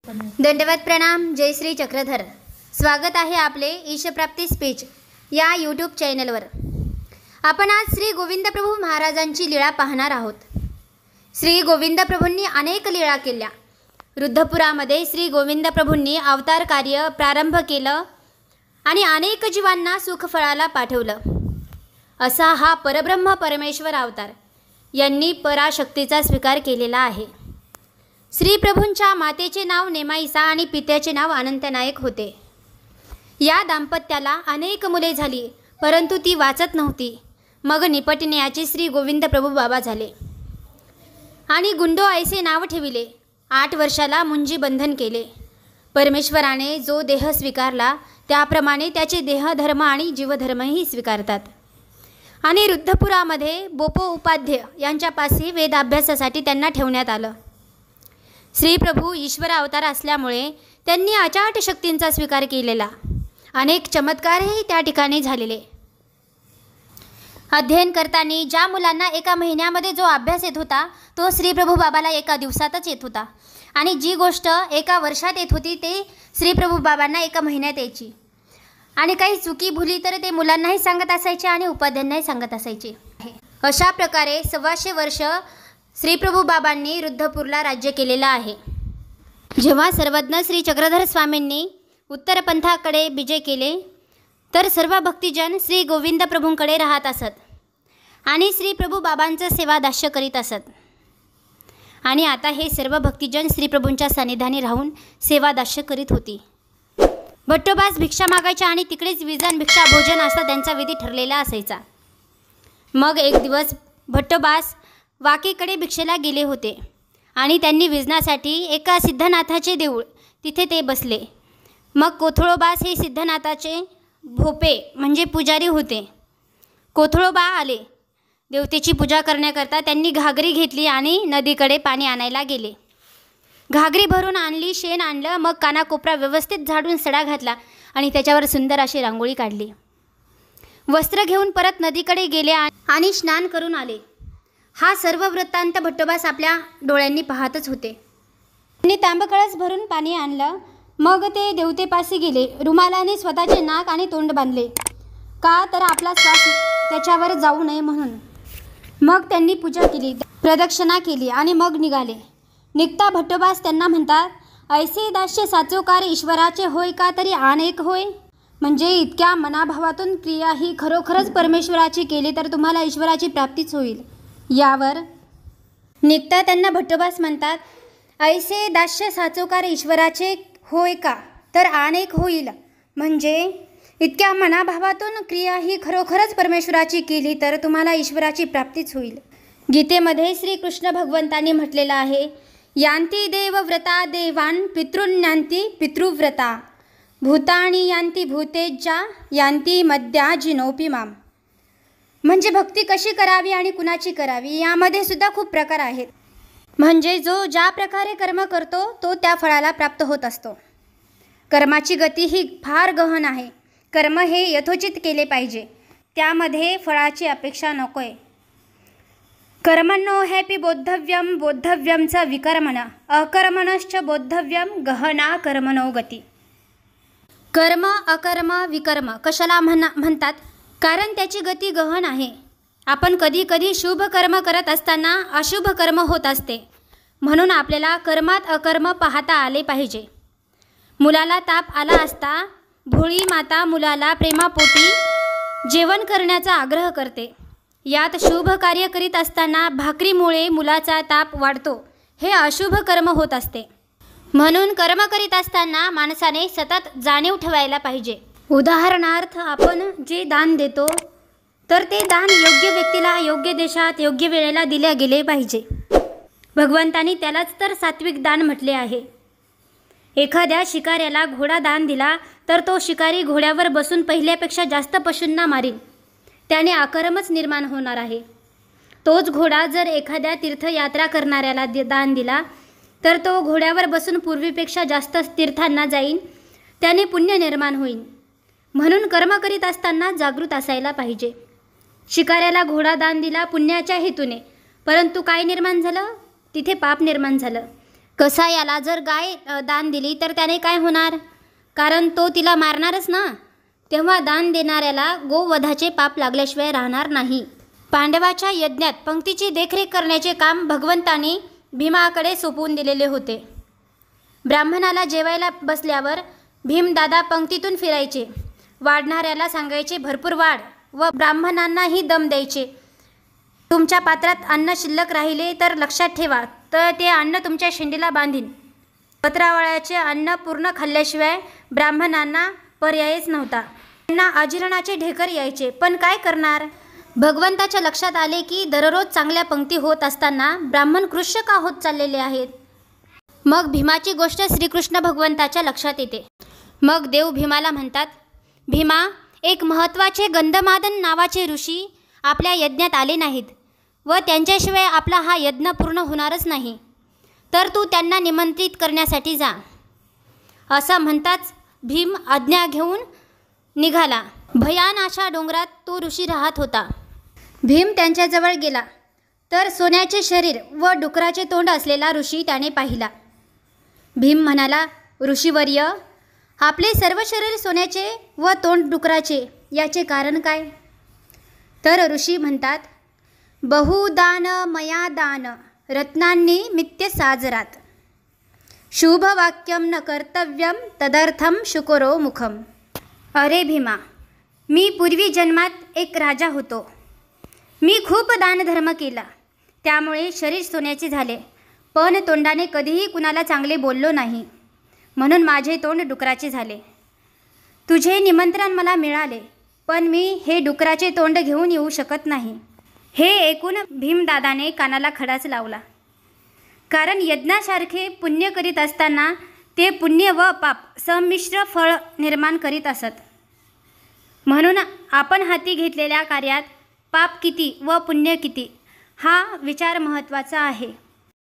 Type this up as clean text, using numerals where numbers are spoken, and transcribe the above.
दंडवत प्रणाम. जय श्री चक्रधर. स्वागत आहे आपले ईशप्राप्ती स्पीच या यूट्यूब चॅनलवर. आपण आज श्री गोविंद प्रभू महाराजांची लीळा पाहणार आहोत. श्री गोविंद प्रभूंनी अनेक लीळा केल्या. रुद्धपुरामध्ये श्री गोविंद प्रभूंनी अवतार कार्य प्रारंभ केलं आणि अनेक जीवांना सुखफळाला पाठवलं. असा हा परब्रह्म परमेश्वर अवतार यांनी पराशक्तीचा स्वीकार केलेला आहे. श्री प्रभूंच्या मातेचे नाव नेमाईसा आणि पित्याचे नाव अनंतनायक होते. या दाम्पत्याला अनेक मुले झाली, परंतु ती वाचत नव्हती. मग निपटण्याचे श्री गोविंद प्रभू बाबा झाले आणि गुंडो ऐसे नाव ठेविले. 8 वर्षाला मुंजी बंधन केले. परमेश्वराने जो देह स्वीकारला त्याप्रमाणे त्याचे देहधर्म आणि जीवधर्मही स्वीकारतात. आणि रुद्धपुरामध्ये बोपो उपाध्य यांच्यापाशी वेदाभ्यासासाठी त्यांना ठेवण्यात आलं. श्री प्रभू ईश्वर अवतार असल्यामुळे त्यांनी अचाट शक्तींचा स्वीकार केलेला. अनेक चमत्कारही त्या ठिकाणी झालेले. अध्ययन करताना ज्या मुलांना एका महिन्यामध्ये जो अभ्यास येत होता तो श्री प्रभू बाबाला एका दिवसातच येत होता. आणि जी गोष्ट एका वर्षात येत होती ते श्री प्रभू बाबांना एका महिन्यात यायची. आणि काही चुकी भुली तर ते मुलांनाही सांगत असायचे आणि उपाध्यांनाही सांगत असायचे. अशा प्रकारे 125 वर्ष श्री प्रभू बाबांनी रुद्धपूरला राज्य केलेलं आहे. जेव्हा सर्वज्ञ श्री चक्रधर स्वामींनी उत्तर पंथाकडे विजय केले तर सर्व भक्तिजन श्री गोविंद प्रभूंकडे राहत असत आणि श्री प्रभू बाबांचं सेवादास्य करीत असत. आणि आता हे सर्व भक्तिजन श्री प्रभूंच्या सानिध्याने राहून सेवादास्य करीत होती. भट्टोबास भिक्षा मागायच्या आणि तिकडेच विजन भिक्षा भोजन असा त्यांचा विधी ठरलेला असायचा. मग एक दिवस भट्टोबास वाकेकडे भिक्षेला गेले होते आणि त्यांनी विजनासाठी एका सिद्धनाथाचे देऊळ तिथे ते बसले. मग कोथळोबास हे सिद्धनाथाचे भोपे म्हणजे पुजारी होते. कोथळोबा आले. देवतेची पूजा करण्याकरता त्यांनी घागरी घेतली आणि नदीकडे पाणी आणायला गेले. घागरी भरून आणली, शेण आणलं, मग कानाकोपरा व्यवस्थित झाडून सडा घातला आणि त्याच्यावर सुंदर अशी रांगोळी काढली. वस्त्र घेऊन परत नदीकडे गेले आणि स्नान करून आले. हा सर्व वृत्तांत भट्टोबास आपल्या डोळ्यांनी पाहतच होते. त्यांनी तांबकळस भरून पाणी आणलं. मग ते देवतेपाशी गेले. रुमालाने स्वतःचे नाक आणि तोंड बांधले, का तर आपला श्वास त्याच्यावर जाऊ नये म्हणून. मग त्यांनी पूजा केली, प्रदक्षिणा केली आणि मग निघाले. निघता भट्टोबास त्यांना म्हणतात, ऐसे दास्य साचोकार ईश्वराचे होय का तरी आन एक होय. म्हणजे इतक्या मनाभावातून क्रिया ही खरोखरच परमेश्वराची केली तर तुम्हाला ईश्वराची प्राप्तीच होईल. यावर निघता त्यांना भट्टोबास म्हणतात, ऐसे दास्य साचोकार ईश्वराचे होय का तर अनेक होईल. म्हणजे इतक्या मनाभावातून क्रिया ही खरोखरच परमेश्वराची केली तर तुम्हाला ईश्वराची प्राप्तीच होईल. गीतेमध्ये श्रीकृष्ण भगवंतांनी म्हटलेलं आहे, यांती देवव्रता देवान पितृन्यांती पितृव्रता भूतानी यांती भूतेज्जा यांती मद्या जिनोपी माम. म्हणजे भक्ती कशी करावी आणि कुणाची करावी यामध्ये सुद्धा खूप प्रकार आहेत. म्हणजे जो ज्या प्रकारे कर्म करतो तो त्या फळाला प्राप्त होत असतो. कर्माची गती ही फार गहन आहे. कर्म हे यथोचित केले पाहिजे, त्यामध्ये फळाची अपेक्षा नको आहे. कर्मणो हॅपी बोद्धव्यम बोद्धव्यमचा विकर्मण अकर्मणश्च बोद्धव्यम गहना कर्मणो गती. कर्म अकर्म विकर्म कशाला म्हणतात, कारण त्याची गती गहन आहे. आपण कधी कधी शुभ कर्म करत असताना अशुभ कर्म होत असते. म्हणून आपल्याला कर्मात अकर्म पाहता आले पाहिजे. मुलाला ताप आला असता भोळी माता मुलाला प्रेमापोटी जेवण करण्याचा आग्रह करते. यात शुभ कार्य करीत असताना भाकरीमुळे मुलाचा ताप वाढतो, हे अशुभ कर्म होत असते. म्हणून कर्म करीत असताना माणसाने सतत जाणीव ठेवायला पाहिजे. उदाहरणार्थ आपण जे दान देतो तर ते दान योग्य व्यक्तीला योग्य देशात योग्य वेळेला दिले गेले पाहिजे. भगवंतांनी त्यालाच तर सात्विक दान म्हटले आहे. एखाद्या शिकाऱ्याला घोडा दान दिला तर तो शिकारी घोड्यावर बसून पहिल्यापेक्षा जास्त पशूंना मारील, त्याने अकर्मच निर्माण होणार आहे. तोच घोडा जर एखाद्या तीर्थयात्रा करणाऱ्याला दान दिला तर तो घोड्यावर बसून पूर्वीपेक्षा जास्त तीर्थांना जाईन, त्याने पुण्य निर्माण होईल. म्हणून कर्म करीत असताना जागृत असायला पाहिजे. शिकाऱ्याला घोडा दान दिला पुण्याच्या हेतूने, परंतु काय निर्माण झालं, तिथे पाप निर्माण झालं. कसायाला जर गाय दान दिली तर त्याने काय होणार? कारण तो तिला मारणारच ना. तेव्हा दान देणाऱ्याला गोवधाचे पाप लागल्याशिवाय राहणार नाही. पांडवाच्या यज्ञात पंक्तीची देखरेख करण्याचे काम भगवंताने भीमाकडे सोपवून दिलेले होते. ब्राह्मणाला जेवायला बसल्यावर भीमदादा पंक्तीतून फिरायचे. वाढणाऱ्याला सांगायचे भरपूर वाढ व ब्राह्मणांनाही दम द्यायचे. तुमच्या पात्रात अन्न शिल्लक राहिले तर लक्षात ठेवा, तर ते अन्न तुमच्या शेंडीला बांधीन. पत्रावळ्याचे अन्न पूर्ण खाल्ल्याशिवाय ब्राह्मणांना पर्यायच नव्हता. त्यांना अजीर्णाचे ढेकर यायचे, पण काय करणार? भगवंताच्या लक्षात आले की दररोज चांगल्या पंक्ती होत असताना ब्राह्मण कृष्य का होत चाललेले आहेत. मग भीमाची गोष्ट श्रीकृष्ण भगवंताच्या लक्षात येते. मग देव भीमाला म्हणतात, भीमा, एक महत्त्वाचे गंधमादन नावाचे ऋषी आपल्या यज्ञात आले नाहीत व त्यांच्याशिवाय आपला हा यज्ञ पूर्ण होणारच नाही, तर तू त्यांना निमंत्रित करण्यासाठी जा. असं म्हणताच भीम आज्ञा घेऊन निघाला. भयानाशा डोंगरात तो ऋषी राहत होता. भीम त्यांच्याजवळ गेला तर सोन्याचे शरीर व डुकराचे तोंड असलेला ऋषी त्याने पाहिला. भीम म्हणाला, ऋषीवर्य, आपले सर्व शरीर सोन्याचे व तोंड डुकराचे, याचे कारण काय? तर ऋषी म्हणतात, बहुदान मया दान रत्नांनी मित्य साजरात, शुभवाक्यम न कर्तव्यम तदर्थम शुकरो मुखम. अरे भीमा, मी पूर्वी जन्मात एक राजा होतो. मी खूप दानधर्म केला, त्यामुळे शरीर सोन्याचे झाले, पण तोंडाने कधीही कुणाला चांगले बोललो नाही, म्हणून माझे तोंड डुकराचे झाले. तुझे निमंत्रण मला मिळाले, पण मी हे डुकराचे तोंड घेऊन येऊ शकत नाही. हे ऐकून भीमदादाने कानाला खडाच लावला. कारण यज्ञासारखे पुण्य करीत असताना ते पुण्य व पाप संमिश्र फळ निर्माण करीत असत. म्हणून आपण हाती घेतलेल्या कार्यात पाप किती व पुण्य किती हा विचार महत्त्वाचा आहे.